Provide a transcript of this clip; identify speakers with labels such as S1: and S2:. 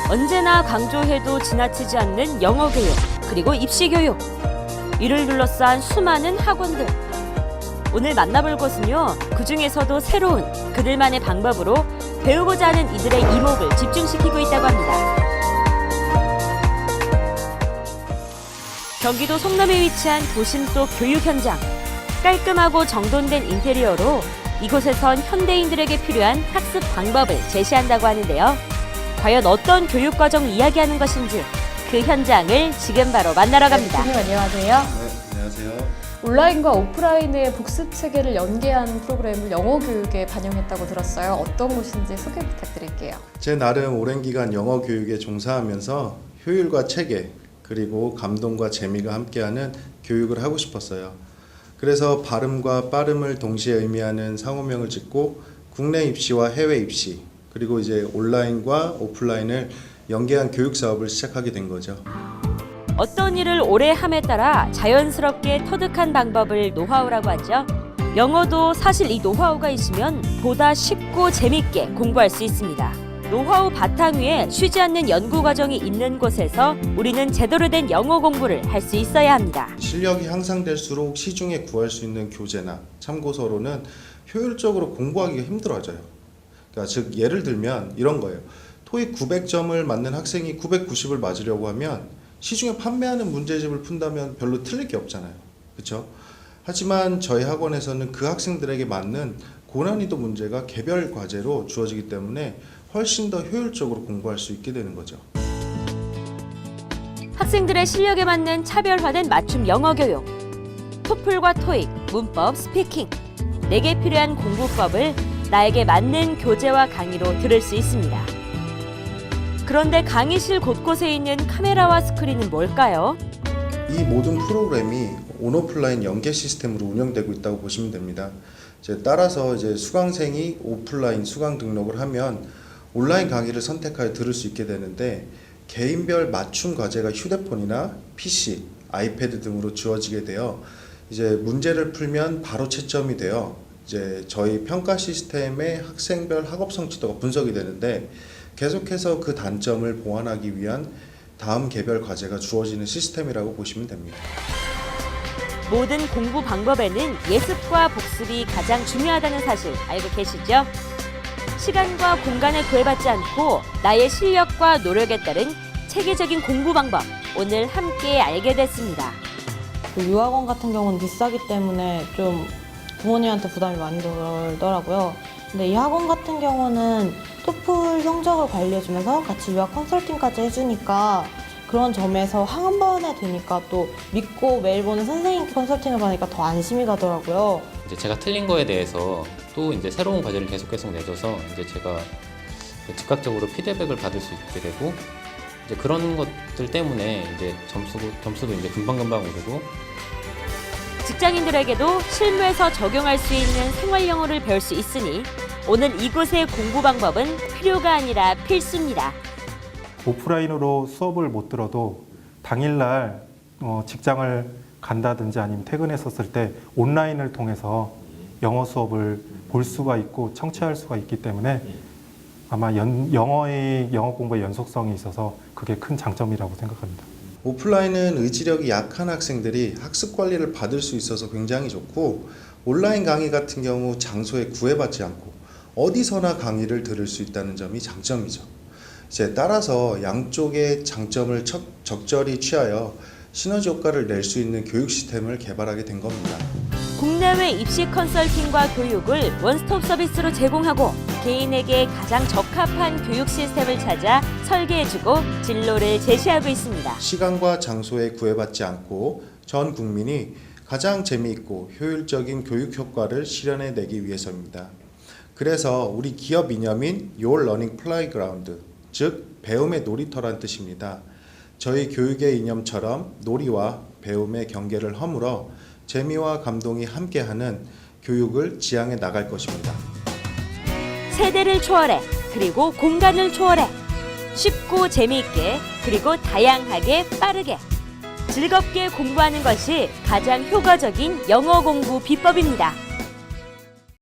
S1: 언제나 강조해도 지나치지 않는 영어 교육, 그리고 입시 교육. 이를 둘러싼 수많은 학원들. 오늘 만나볼 곳은요, 그중에서도 새로운 그들만의 방법으로 배우고자 하는 이들의 이목을 집중시키고 있다고 합니다. 경기도 송남에 위치한 도심 속 교육 현장. 깔끔하고 정돈된 인테리어로 이곳에선 현대인들에게 필요한 학습 방법을 제시한다고 하는데요. 과연 어떤 교육과정을 이야기하는 것인지 그 현장을 지금 바로 만나러 갑니다.
S2: 네, 안녕하세요.
S3: 네, 안녕하세요.
S2: 온라인과 오프라인의 복습 체계를 연계한 프로그램을 영어 교육에 반영했다고 들었어요. 어떤 곳인지 소개 부탁드릴게요.
S3: 제 나름 오랜 기간 영어 교육에 종사하면서 효율과 체계, 그리고 감동과 재미가 함께하는 교육을 하고 싶었어요. 그래서 발음과 빠름을 동시에 의미하는 상호명을 짓고 국내 입시와 해외 입시, 그리고 이제 온라인과 오프라인을 연계한 교육 사업을 시작하게 된 거죠.
S1: 어떤 일을 오래 함에 따라 자연스럽게 터득한 방법을 노하우라고 하죠. 영어도 사실 이 노하우가 있으면 보다 쉽고 재밌게 공부할 수 있습니다. 노하우 바탕 위에 쉬지 않는 연구 과정이 있는 곳에서 우리는 제대로 된 영어 공부를 할 수 있어야 합니다.
S3: 실력이 향상될수록 시중에 구할 수 있는 교재나 참고서로는 효율적으로 공부하기가 힘들어져요. 그러니까 즉 예를 들면 이런 거예요. 토익 900점을 맞는 학생이 990을 맞으려고 하면 시중에 판매하는 문제집을 푼다면 별로 틀릴 게 없잖아요. 그렇죠? 하지만 저희 학원에서는 그 학생들에게 맞는 고난이도 문제가 개별 과제로 주어지기 때문에 훨씬 더 효율적으로 공부할 수 있게 되는 거죠.
S1: 학생들의 실력에 맞는 차별화된 맞춤 영어 교육. 토플과 토익, 문법, 스피킹. 내게 필요한 공부법을 나에게 맞는 교재와 강의로 들을 수 있습니다. 그런데 강의실 곳곳에 있는 카메라와 스크린은 뭘까요?
S3: 이 모든 프로그램이 온오프라인 연계 시스템으로 운영되고 있다고 보시면 됩니다. 따라서 이제 수강생이 오프라인 수강 등록을 하면 온라인 강의를 선택하여 들을 수 있게 되는데 개인별 맞춤 과제가 휴대폰이나 PC, 아이패드 등으로 주어지게 되어 이제 문제를 풀면 바로 채점이 되어 이제 저희 평가 시스템의 학생별 학업 성취도가 분석이 되는데 계속해서 그 단점을 보완하기 위한 다음 개별 과제가 주어지는 시스템이라고 보시면 됩니다.
S1: 모든 공부 방법에는 예습과 복습이 가장 중요하다는 사실 알고 계시죠? 시간과 공간에 구애받지 않고 나의 실력과 노력에 따른 체계적인 공부 방법, 오늘 함께 알게 됐습니다.
S4: 유학원 같은 경우는 비싸기 때문에 좀 부모님한테 부담이 많이 덜더라고요. 근데 이 학원 같은 경우는 토플 성적을 관리해주면서 같이 유학 컨설팅까지 해주니까 그런 점에서 한 번에 되니까 또 믿고 매일 보는 선생님께 컨설팅을 받으니까 더 안심이 가더라고요.
S5: 이제 제가 틀린 거에 대해서 또 이제 새로운 과제를 계속 내줘서 이제 제가 즉각적으로 피드백을 받을 수 있게 되고 이제 그런 것들 때문에 이제 점수도 이제 금방금방 오르고
S1: 직장인들에게도 실무에서 적용할 수 있는 생활 영어를 배울 수 있으니 오늘 이곳의 공부 방법은 필요가 아니라 필수입니다.
S6: 오프라인으로 수업을 못 들어도 당일날 직장을 간다든지 아니면 퇴근했었을 때 온라인을 통해서 영어 수업을 볼 수가 있고 청취할 수가 있기 때문에 아마 영어 공부의 연속성이 있어서 그게 큰 장점이라고 생각합니다.
S3: 오프라인은 의지력이 약한 학생들이 학습 관리를 받을 수 있어서 굉장히 좋고 온라인 강의 같은 경우 장소에 구애받지 않고 어디서나 강의를 들을 수 있다는 점이 장점이죠. 따라서 양쪽의 장점을 적절히 취하여 시너지 효과를 낼 수 있는 교육 시스템을 개발하게 된 겁니다.
S1: 국내외 입시 컨설팅과 교육을 원스톱 서비스로 제공하고 개인에게 가장 적합한 교육 시스템을 찾아 설계해주고 진로를 제시하고 있습니다.
S3: 시간과 장소에 구애받지 않고 전 국민이 가장 재미있고 효율적인 교육 효과를 실현해내기 위해서입니다. 그래서 우리 기업 이념인 Your Learning Playground, 즉 배움의 놀이터란 뜻입니다. 저희 교육의 이념처럼 놀이와 배움의 경계를 허물어 재미와 감동이 함께하는 교육을 지향해 나갈 것입니다.
S1: 세대를 초월해, 그리고 공간을 초월해. 쉽고 재미있게, 그리고 다양하게 빠르게. 즐겁게 공부하는 것이 가장 효과적인 영어 공부 비법입니다.